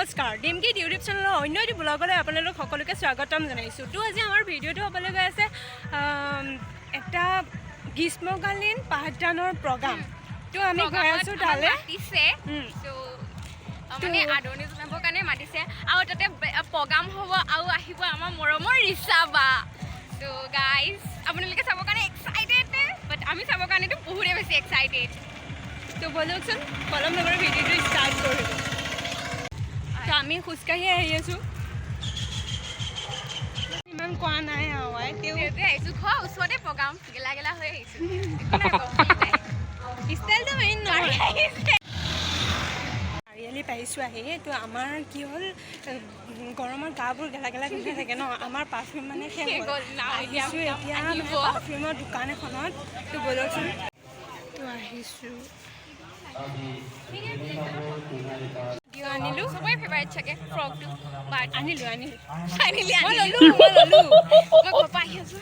নমস্কাৰ ডিমকি ইউটিউব চেনেলৰ অন্য এটি ব্লগলৈ আপোনালোক সকলোকে স্বাগতম জনাইছোঁ। তো আজি আমাৰ ভিডিঅ'টো হ'বলৈ গৈ আছে এটা গ্ৰীষ্মকালীন পাঠদানৰ প্ৰগ্ৰাম। তো আমি গৈ আছোঁ তালৈ মাতিছে মানে আদৰণি জনাবৰ কাৰণে মাতিছে আৰু তাতে প্ৰগ্ৰাম হ'ব আৰু আহিব আমাৰ মৰমৰ ৰিচা বা। তো গাইজ আপোনালোকে চাবৰ কাৰণে এক্সাইটেড বাট আমি চাবৰ কাৰণেতো বহুতেই বেছি এক্সাইটেড। তো বলকচোন কলম নগৰৰ ভিডিঅ'টো ষ্টাৰ্ট কৰোঁ। তো আমি খোজকাঢ়ি আহি আছোঁ, ইমান কোৱা নাই আৰু আহিছোঁ খোৱা ওচৰতে প্ৰগ্ৰাম গেলা গেলা হৈ আহিছোঁ। ষ্টাইলটো মেইন নহয়। চাৰিআলি পাইছোঁ আহি। তো আমাৰ কি হ'ল গৰমত গাবোৰ গেলা গেলা গোন্ধাই থাকে ন, আমাৰ পাৰফিউম মানে শেষ হ'ল। আহিছোঁ এতিয়া পাৰফিউমৰ দোকান এখনত। তো বলকচোন তো আহিছোঁ আনিলোঁ চবৰে ফেভাৰিট চাগে ফ্ৰকটো বাট আনিলোঁ মই ল'লোঁ ঘৰপৰা আহি আছোঁ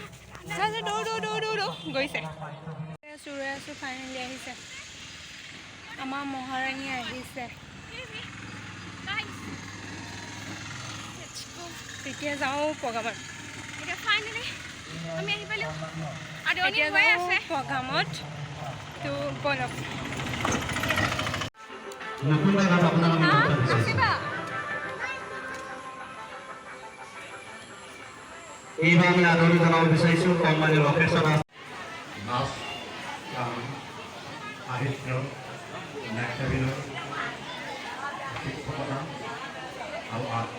দৌৰ গৈছে ৰৈ আছোঁ ফাইনেলি আহিছে আমাৰ মহাৰাণী আহিছে। তেতিয়া যাওঁ প্ৰগ্ৰামত। এতিয়া ফাইনেলি আমি আহি পালোঁ এতিয়া হৈ যাওঁ আছে প্ৰগ্ৰামত। তো বলক এইবাৰ আমি আদৰণি জনাব বিচাৰিছোঁ কমমানি লোকেশ্যন নাচ গান সাহিত্য নাট্যবিনয় শিক্ষকতা আৰু আৰ্ট।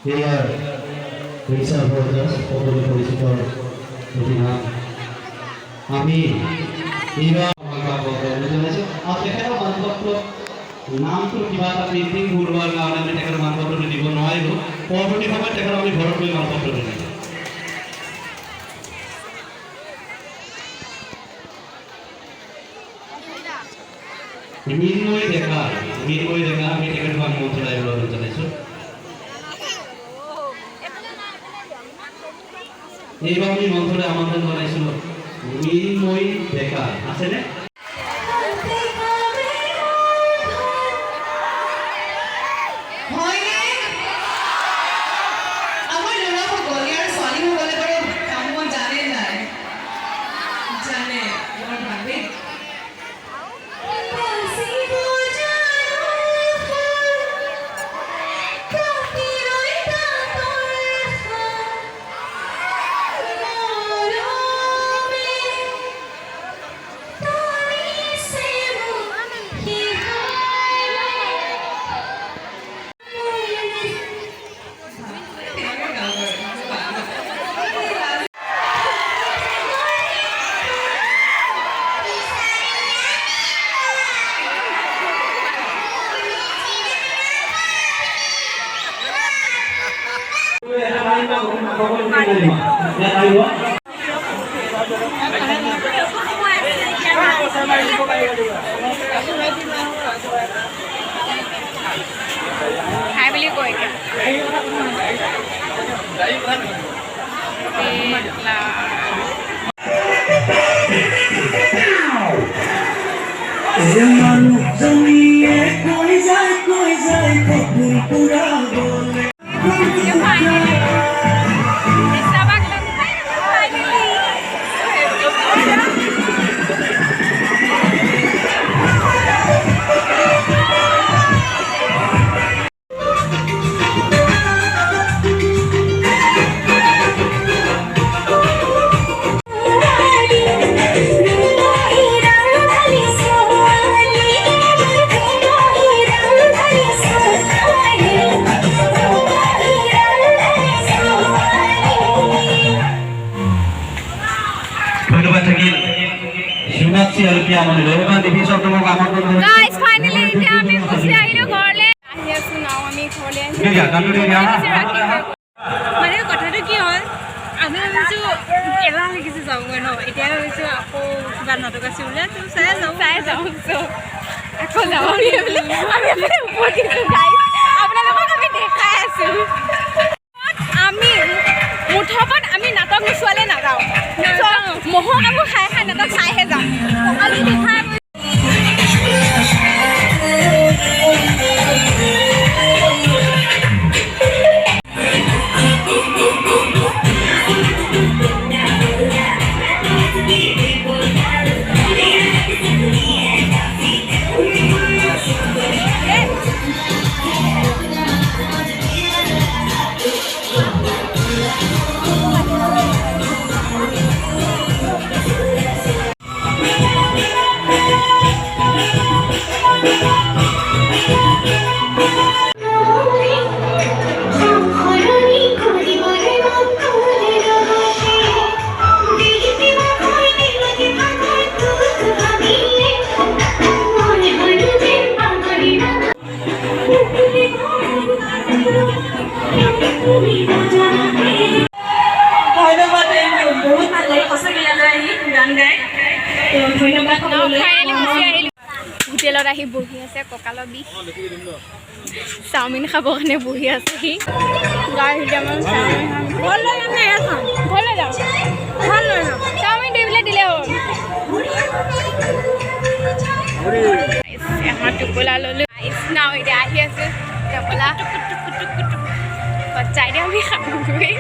Here, Richa Bharadwaj, সকলে পৰিচিত প্ৰতিভা। আমি এইবাৰ তেখেতৰ মানপত্ৰ নামটো কিবা এটা মিটিং ভুল হোৱাৰ কাৰণে আমি তেখেতৰ মানপত্ৰটো দিব নোৱাৰিলোঁ। পৰৱৰ্তী সময়ত তেখেতক আমি ঘৰত গৈ মানপত্ৰটো দিম। মৃন্ময়ী ডেকা আমি তেখেতক আমন্ত্ৰণ জনাবলৈ জনাইছোঁ। এইবাৰ আমি মঞ্চলৈ আমন্ত্ৰণ জনাইছিলোঁ মৃন্ময়ী ডেকা আছেনে? খাই বুলি কৈ মানে কথাটো কি হ'ল, আমি ভাবিছোঁ এলাহ লাগিছে যাওঁগৈ ন, এতিয়া ভাবিছোঁ আকৌ কিবা নাটক আছে বোলে তো চাই যাওঁ আকৌ যাওঁ আমি ওপৰত গাইজ আপোনালোকক আমি দেখাই আছোঁ আমি মুঠৰ আমি নাটক নোচোৱালে নাযাওঁ মহৰ কাপোৰ খাই নাটক চাইহে যাওঁ আমি দেখাই হোটেলত আহি বহি আছে কঁকালৰ বিষ চাওমিন খাবৰ কাৰণে বহি আছেহি চাওমিন দিবলৈ দিলে হ'ল আমাৰ টোপোলা ল'লোঁ নাও এতিয়া আহি আছে টোপোলা সজাই দিয়া আমি খামগৈ